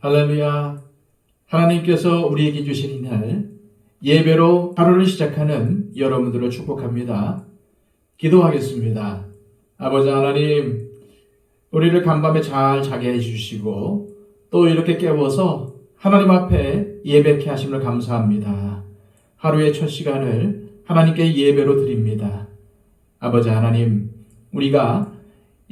할렐루야. 하나님께서 우리에게 주신 이날 예배로 하루를 시작하는 여러분들을 축복합니다. 기도하겠습니다. 아버지 하나님, 우리를 간밤에 잘 자게 해주시고 또 이렇게 깨워서 하나님 앞에 예배케 하심을 감사합니다. 하루의 첫 시간을 하나님께 예배로 드립니다. 아버지 하나님, 우리가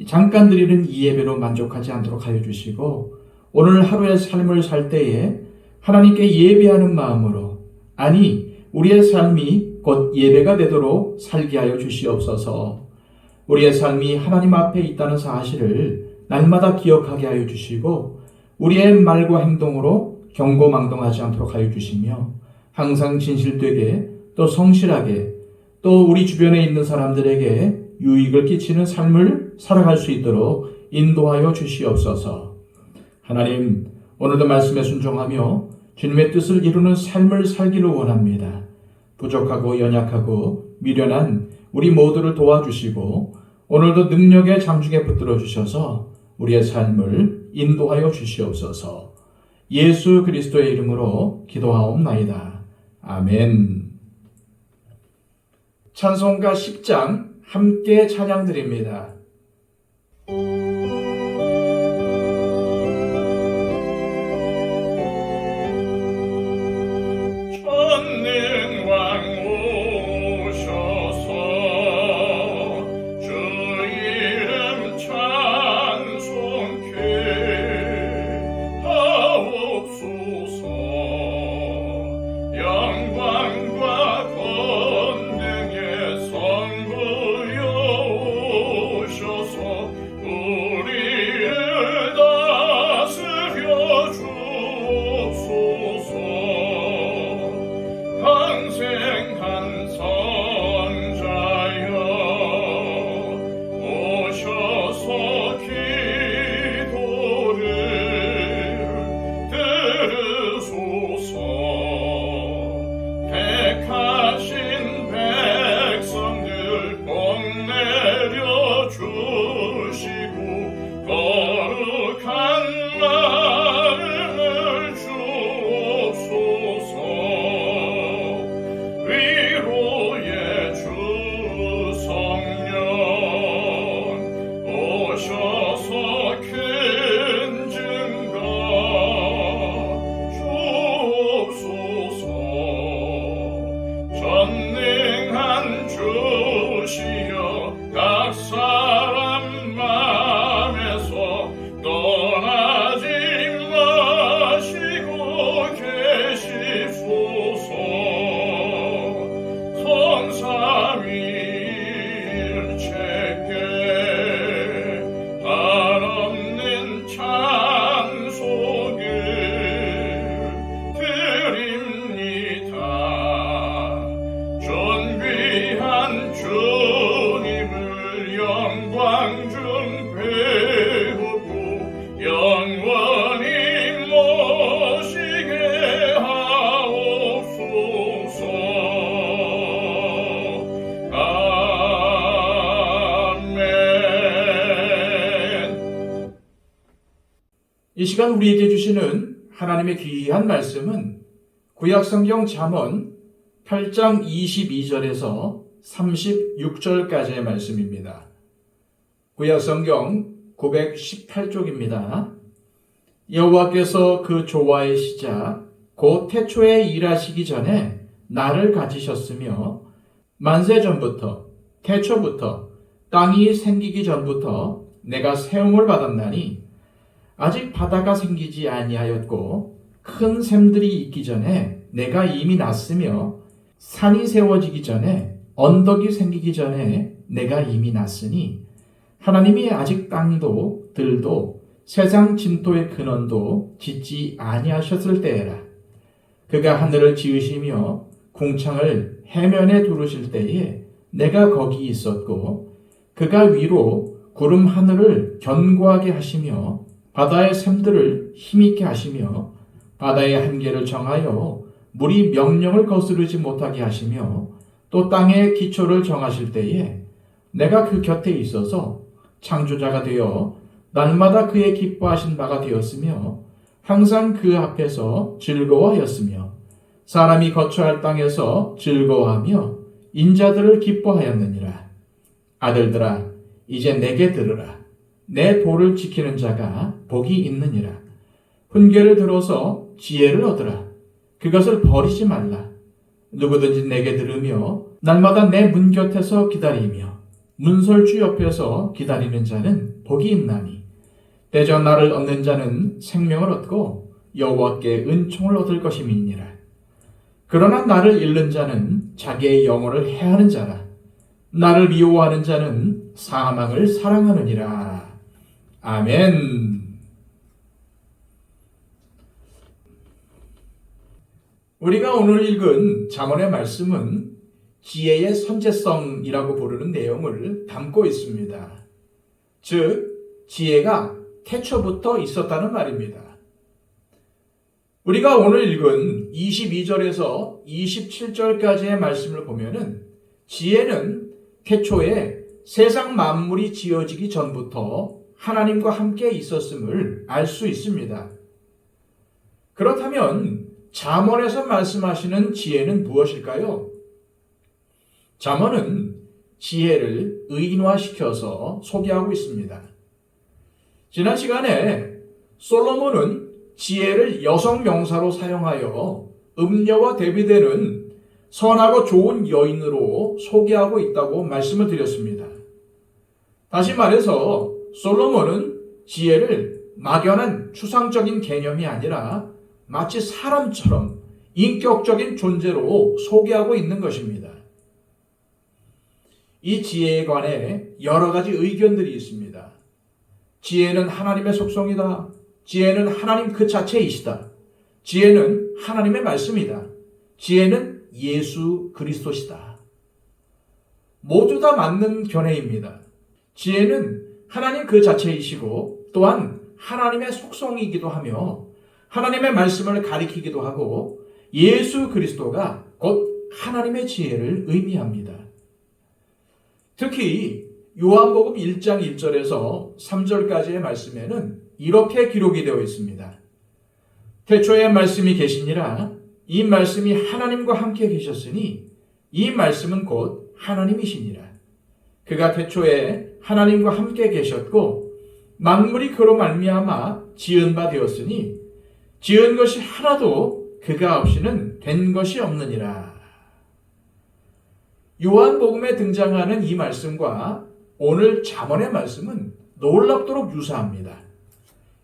잠깐 드리는 이 예배로 만족하지 않도록 하여 주시고 오늘 하루의 삶을 살 때에 하나님께 예배하는 마음으로, 아니 우리의 삶이 곧 예배가 되도록 살게 하여 주시옵소서. 우리의 삶이 하나님 앞에 있다는 사실을 날마다 기억하게 하여 주시고 우리의 말과 행동으로 경고망동하지 않도록 하여 주시며 항상 진실되게 또 성실하게 또 우리 주변에 있는 사람들에게 유익을 끼치는 삶을 살아갈 수 있도록 인도하여 주시옵소서. 하나님, 오늘도 말씀에 순종하며 주님의 뜻을 이루는 삶을 살기를 원합니다. 부족하고 연약하고 미련한 우리 모두를 도와주시고 오늘도 능력의 잠중에 붙들어 주셔서 우리의 삶을 인도하여 주시옵소서. 예수 그리스도의 이름으로 기도하옵나이다. 아멘. 찬송가 10장 함께 찬양드립니다. 이 시간 우리에게 주시는 하나님의 귀한 말씀은 구약성경 잠언 8장 22절에서 36절까지의 말씀입니다. 구약성경 918쪽입니다. 여호와께서 그 조화의 시작 곧 태초에 일하시기 전에 나를 가지셨으며 만세 전부터 태초부터 땅이 생기기 전부터 내가 세움을 받았나니 아직 바다가 생기지 아니하였고 큰 샘들이 있기 전에 내가 이미 났으며 산이 세워지기 전에 언덕이 생기기 전에 내가 이미 났으니 하나님이 아직 땅도 들도 세상 진토의 근원도 짓지 아니하셨을 때에라. 그가 하늘을 지으시며 궁창을 해면에 두르실 때에 내가 거기 있었고 그가 위로 구름 하늘을 견고하게 하시며 바다의 샘들을 힘있게 하시며 바다의 한계를 정하여 물이 명령을 거스르지 못하게 하시며 또 땅의 기초를 정하실 때에 내가 그 곁에 있어서 창조자가 되어 날마다 그의 기뻐하신 바가 되었으며 항상 그 앞에서 즐거워하였으며 사람이 거처할 땅에서 즐거워하며 인자들을 기뻐하였느니라. 아들들아, 이제 내게 들으라. 내 도를 지키는 자가 복이 있느니라. 훈계를 들어서 지혜를 얻으라. 그것을 버리지 말라. 누구든지 내게 들으며 날마다 내 문 곁에서 기다리며 문설주 옆에서 기다리는 자는 복이 있나니 때져 나를 얻는 자는 생명을 얻고 여호와께 은총을 얻을 것임이니라. 그러나 나를 잃는 자는 자기의 영혼을 해하는 자라. 나를 미워하는 자는 사망을 사랑하느니라. 아멘. 우리가 오늘 읽은 잠언의 말씀은 지혜의 선제성이라고 부르는 내용을 담고 있습니다. 즉, 지혜가 태초부터 있었다는 말입니다. 우리가 오늘 읽은 22절에서 27절까지의 말씀을 보면은 지혜는 태초에 세상 만물이 지어지기 전부터 하나님과 함께 있었음을 알 수 있습니다. 그렇다면 잠언에서 말씀하시는 지혜는 무엇일까요? 잠언은 지혜를 의인화시켜서 소개하고 있습니다. 지난 시간에 솔로몬은 지혜를 여성 명사로 사용하여 음녀와 대비되는 선하고 좋은 여인으로 소개하고 있다고 말씀을 드렸습니다. 다시 말해서 솔로몬은 지혜를 막연한 추상적인 개념이 아니라 마치 사람처럼 인격적인 존재로 소개하고 있는 것입니다. 이 지혜에 관해 여러 가지 의견들이 있습니다. 지혜는 하나님의 속성이다. 지혜는 하나님 그 자체이시다. 지혜는 하나님의 말씀이다. 지혜는 예수 그리스도시다. 모두 다 맞는 견해입니다. 지혜는 하나님 그 자체이시고 또한 하나님의 속성이기도 하며 하나님의 말씀을 가리키기도 하고 예수 그리스도가 곧 하나님의 지혜를 의미합니다. 특히 요한복음 1장 1절에서 3절까지의 말씀에는 이렇게 기록이 되어 있습니다. 태초에 말씀이 계시니라. 이 말씀이 하나님과 함께 계셨으니 이 말씀은 곧 하나님이시니라. 그가 태초에 하나님과 함께 계셨고 만물이 그로 말미암아 지은 바 되었으니 지은 것이 하나도 그가 없이는 된 것이 없느니라. 요한복음에 등장하는 이 말씀과 오늘 잠언의 말씀은 놀랍도록 유사합니다.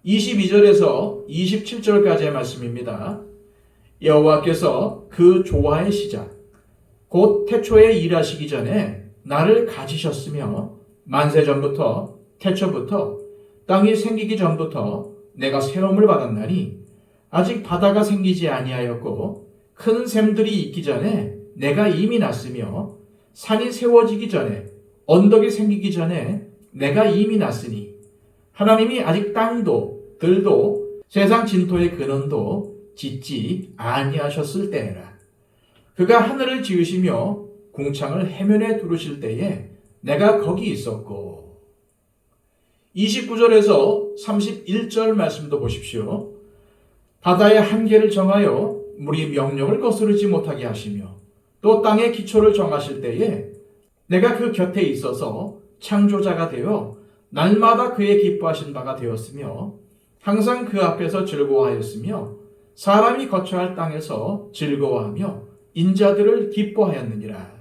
22절에서 27절까지의 말씀입니다. 여호와께서 그 조화의 시작, 곧 태초에 일하시기 전에 나를 가지셨으며 만세전부터 태초부터 땅이 생기기 전부터 내가 새로움을 받았나니 아직 바다가 생기지 아니하였고 큰 샘들이 있기 전에 내가 이미 났으며 산이 세워지기 전에 언덕이 생기기 전에 내가 이미 났으니 하나님이 아직 땅도 들도 세상 진토의 근원도 짓지 아니하셨을 때라. 그가 하늘을 지으시며 궁창을 해면에 두르실 때에 내가 거기 있었고. 29절에서 31절 말씀도 보십시오. 바다의 한계를 정하여 물이 명령을 거스르지 못하게 하시며 또 땅의 기초를 정하실 때에 내가 그 곁에 있어서 창조자가 되어 날마다 그의 기뻐하신 바가 되었으며 항상 그 앞에서 즐거워하였으며 사람이 거처할 땅에서 즐거워하며 인자들을 기뻐하였느니라.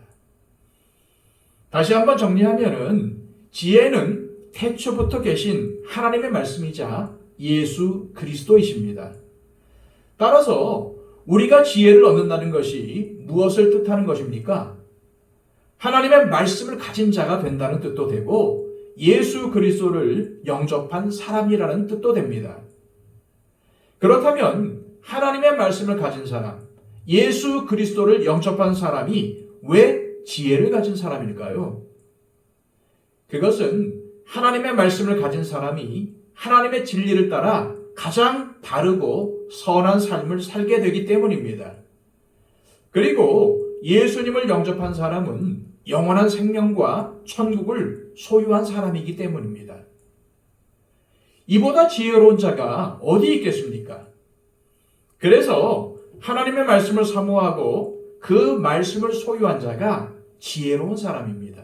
다시 한번 정리하면은 지혜는 태초부터 계신 하나님의 말씀이자 예수 그리스도이십니다. 따라서 우리가 지혜를 얻는다는 것이 무엇을 뜻하는 것입니까? 하나님의 말씀을 가진 자가 된다는 뜻도 되고 예수 그리스도를 영접한 사람이라는 뜻도 됩니다. 그렇다면 하나님의 말씀을 가진 사람, 예수 그리스도를 영접한 사람이 왜 지혜를 가진 사람일까요? 그것은 하나님의 말씀을 가진 사람이 하나님의 진리를 따라 가장 바르고 선한 삶을 살게 되기 때문입니다. 그리고 예수님을 영접한 사람은 영원한 생명과 천국을 소유한 사람이기 때문입니다. 이보다 지혜로운 자가 어디 있겠습니까? 그래서 하나님의 말씀을 사모하고 그 말씀을 소유한 자가 지혜로운 사람입니다.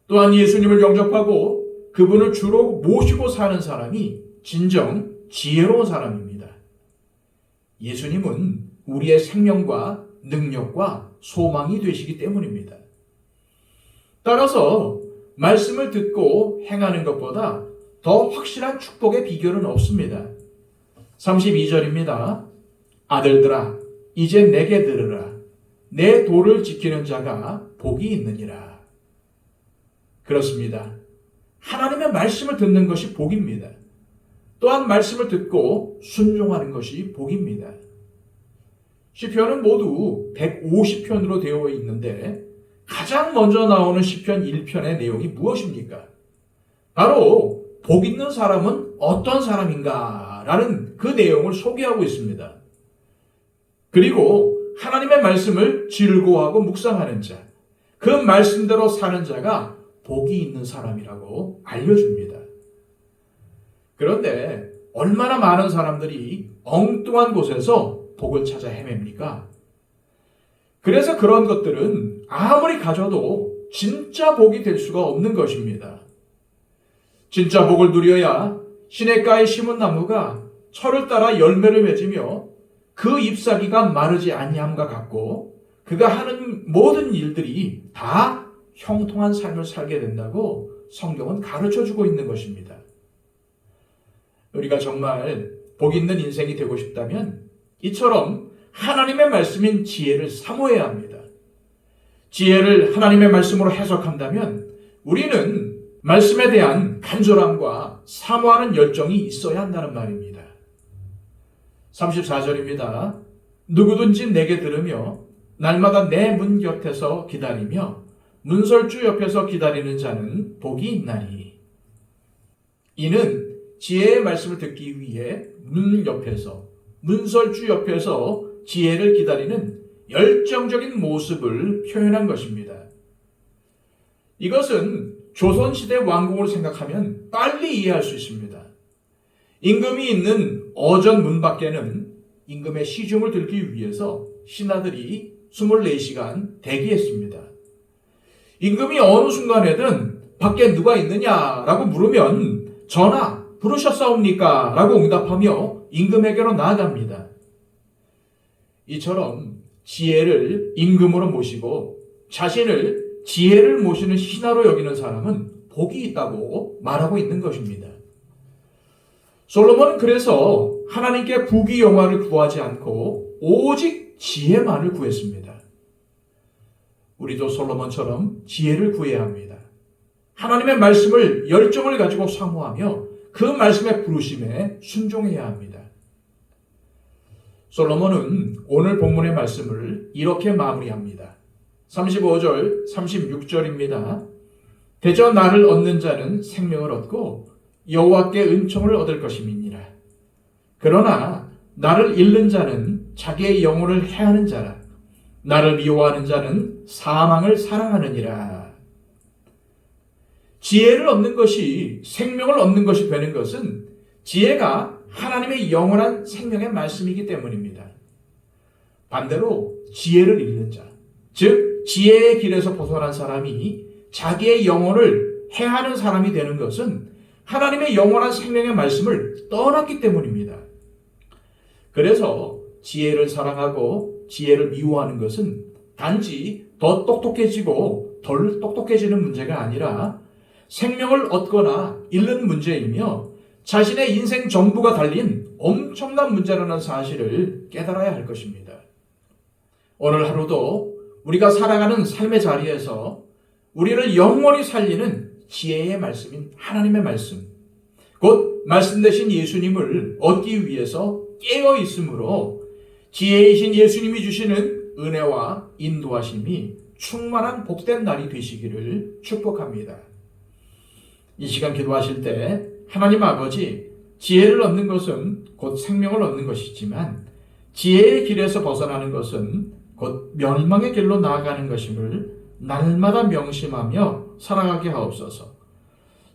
또한 예수님을 영접하고 그분을 주로 모시고 사는 사람이 진정 지혜로운 사람입니다. 예수님은 우리의 생명과 능력과 소망이 되시기 때문입니다. 따라서 말씀을 듣고 행하는 것보다 더 확실한 축복의 비결은 없습니다. 32절입니다. 아들들아, 이제 내게 들으라. 내 도를 지키는 자가 복이 있느니라. 그렇습니다. 하나님의 말씀을 듣는 것이 복입니다. 또한 말씀을 듣고 순종하는 것이 복입니다. 시편은 모두 150편으로 되어 있는데 가장 먼저 나오는 시편 1편의 내용이 무엇입니까? 바로 복 있는 사람은 어떤 사람인가 라는 그 내용을 소개하고 있습니다. 그리고 하나님의 말씀을 즐거워하고 묵상하는 자, 그 말씀대로 사는 자가 복이 있는 사람이라고 알려줍니다. 그런데 얼마나 많은 사람들이 엉뚱한 곳에서 복을 찾아 헤맵니까? 그래서 그런 것들은 아무리 가져도 진짜 복이 될 수가 없는 것입니다. 진짜 복을 누려야 시냇가에 심은 나무가 철을 따라 열매를 맺으며 그 잎사귀가 마르지 아니함과 같고 그가 하는 모든 일들이 다 형통한 삶을 살게 된다고 성경은 가르쳐주고 있는 것입니다. 우리가 정말 복 있는 인생이 되고 싶다면 이처럼 하나님의 말씀인 지혜를 사모해야 합니다. 지혜를 하나님의 말씀으로 해석한다면 우리는 말씀에 대한 간절함과 사모하는 열정이 있어야 한다는 말입니다. 34절입니다. 누구든지 내게 들으며 날마다 내 문 곁에서 기다리며 문설주 옆에서 기다리는 자는 복이 있나니. 이는 지혜의 말씀을 듣기 위해 문 옆에서, 문설주 옆에서 지혜를 기다리는 열정적인 모습을 표현한 것입니다. 이것은 조선시대 왕궁을 생각하면 빨리 이해할 수 있습니다. 임금이 있는 어전 문 밖에는 임금의 시중을 들기 위해서 신하들이 24시간 대기했습니다. 임금이 어느 순간에든 밖에 누가 있느냐라고 물으면 전하 부르셨사옵니까? 라고 응답하며 임금에게로 나아갑니다. 이처럼 지혜를 임금으로 모시고 자신을 지혜를 모시는 신하로 여기는 사람은 복이 있다고 말하고 있는 것입니다. 솔로몬은 그래서 하나님께 부귀영화를 구하지 않고 오직 지혜만을 구했습니다. 우리도 솔로몬처럼 지혜를 구해야 합니다. 하나님의 말씀을 열정을 가지고 사모하며 그 말씀의 부르심에 순종해야 합니다. 솔로몬은 오늘 본문의 말씀을 이렇게 마무리합니다. 35절, 36절입니다. 대저 나를 얻는 자는 생명을 얻고 여호와께 은총을 얻을 것임이니라. 그러나 나를 잃는 자는 자기의 영혼을 해하는 자라. 나를 미워하는 자는 사망을 사랑하느니라. 지혜를 얻는 것이 생명을 얻는 것이 되는 것은 지혜가 하나님의 영원한 생명의 말씀이기 때문입니다. 반대로 지혜를 잃는 자, 즉 지혜의 길에서 벗어난 사람이 자기의 영혼을 해하는 사람이 되는 것은 하나님의 영원한 생명의 말씀을 떠났기 때문입니다. 그래서 지혜를 사랑하고 지혜를 미워하는 것은 단지 더 똑똑해지고 덜 똑똑해지는 문제가 아니라 생명을 얻거나 잃는 문제이며 자신의 인생 전부가 달린 엄청난 문제라는 사실을 깨달아야 할 것입니다. 오늘 하루도 우리가 살아가는 삶의 자리에서 우리를 영원히 살리는 지혜의 말씀인 하나님의 말씀, 곧 말씀 되신 예수님을 얻기 위해서 깨어 있으므로 지혜이신 예수님이 주시는 은혜와 인도하심이 충만한 복된 날이 되시기를 축복합니다. 이 시간 기도하실 때 하나님 아버지, 지혜를 얻는 것은 곧 생명을 얻는 것이지만 지혜의 길에서 벗어나는 것은 곧 멸망의 길로 나아가는 것임을 날마다 명심하며 살아가게 하옵소서.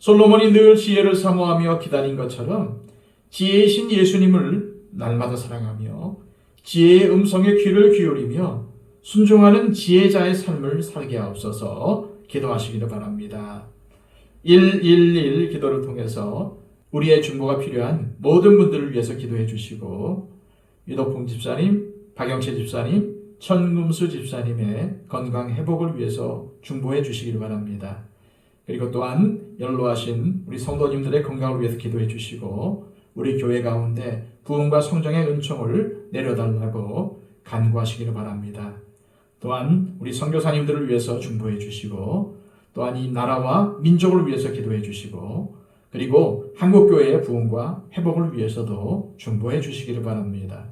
솔로몬이 늘 지혜를 사모하며 기다린 것처럼 지혜이신 예수님을 날마다 사랑하며 지혜의 음성에 귀를 기울이며 순종하는 지혜자의 삶을 살게 하옵소서. 기도하시기를 바랍니다. 111 기도를 통해서 우리의 중보가 필요한 모든 분들을 위해서 기도해 주시고 유덕풍 집사님, 박영채 집사님, 천금수 집사님의 건강 회복을 위해서 중보해 주시기를 바랍니다. 그리고 또한 연로하신 우리 성도님들의 건강을 위해서 기도해 주시고 우리 교회 가운데 부흥과 성장의 은총을 내려달라고 간구하시기를 바랍니다. 또한 우리 선교사님들을 위해서 중보해 주시고 또한 이 나라와 민족을 위해서 기도해 주시고 그리고 한국교회의 부흥과 회복을 위해서도 중보해 주시기를 바랍니다.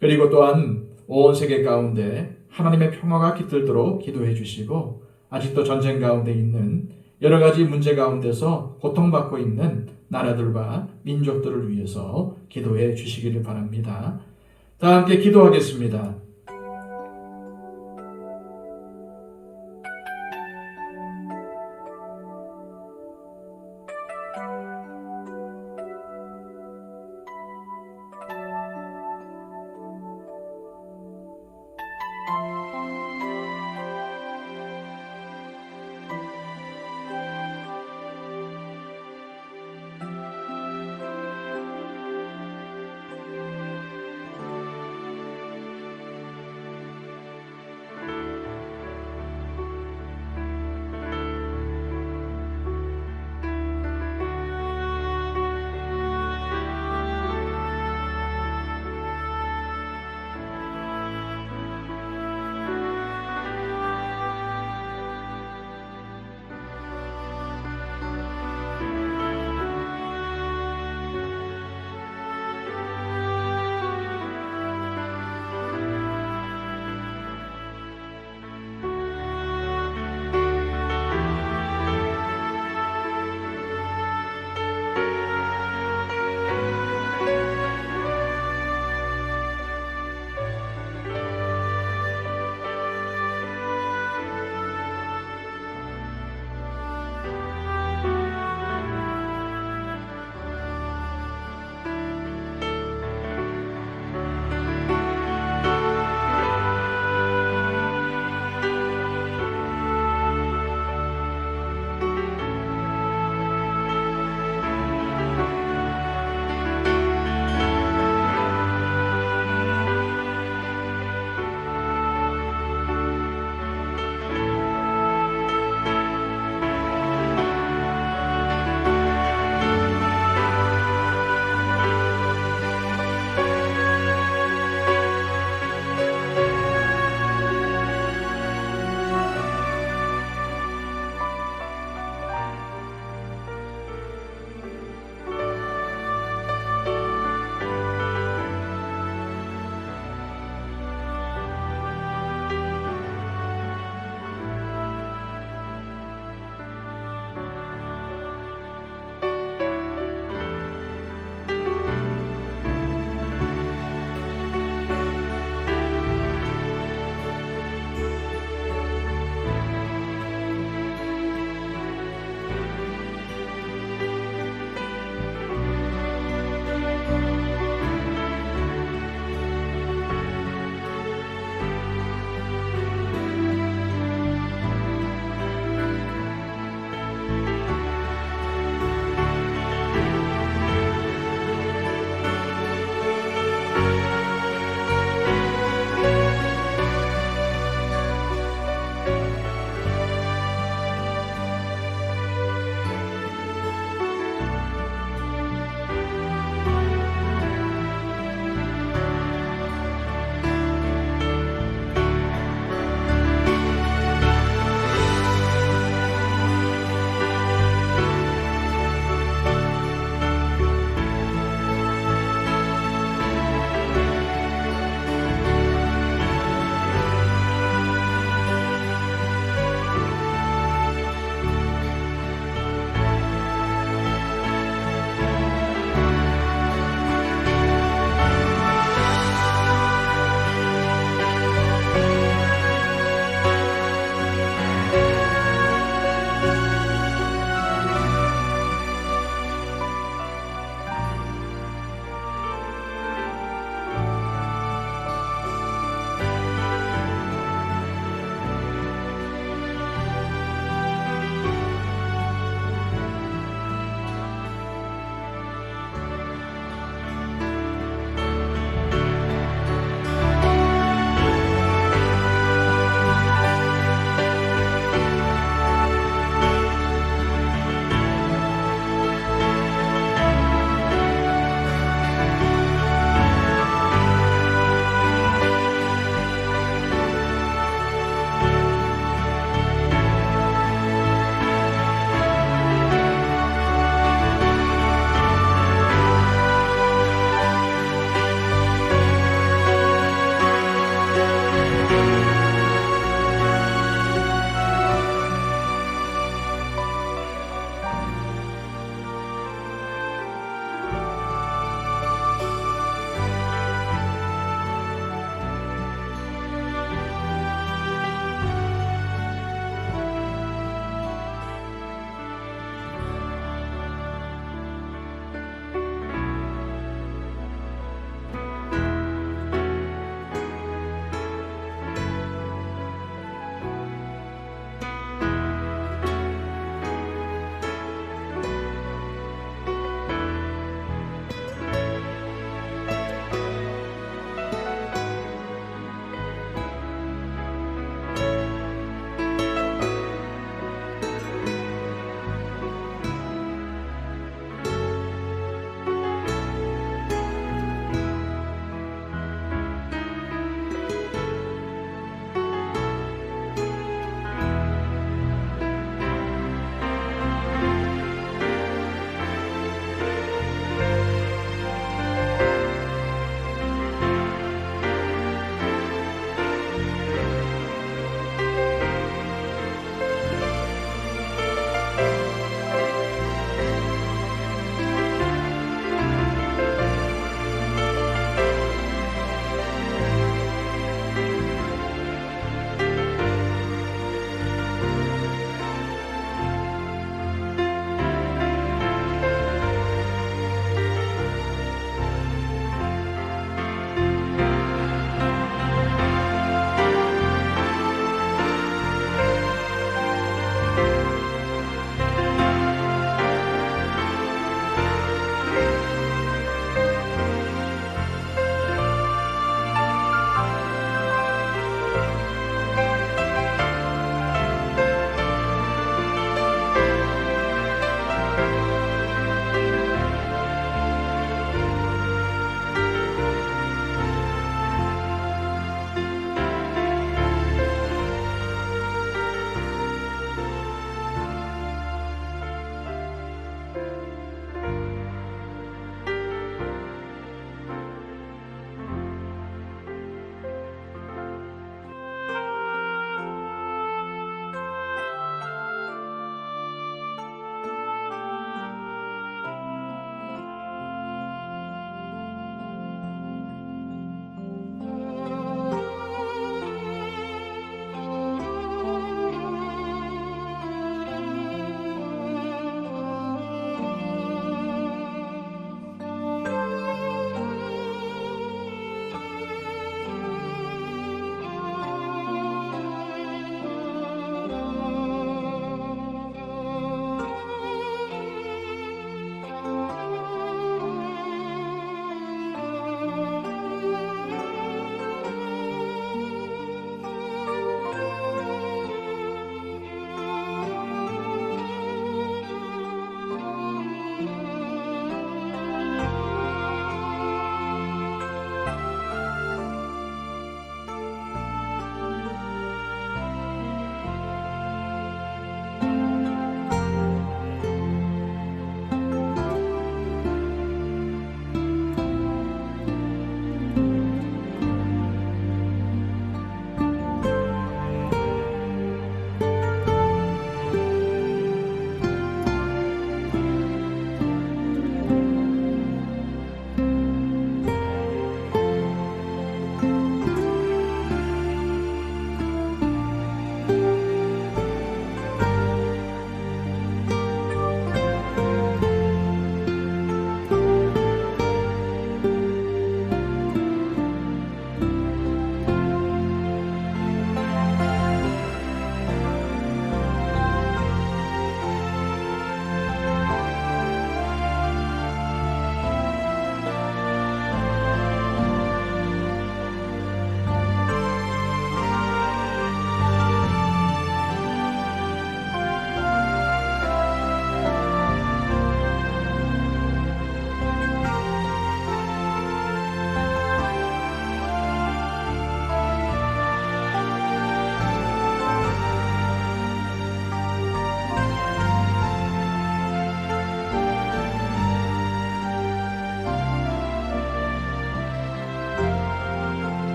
그리고 또한 온 세계 가운데 하나님의 평화가 깃들도록 기도해 주시고 아직도 전쟁 가운데 있는 여러 가지 문제 가운데서 고통받고 있는 나라들과 민족들을 위해서 기도해 주시기를 바랍니다. 다 함께 기도하겠습니다.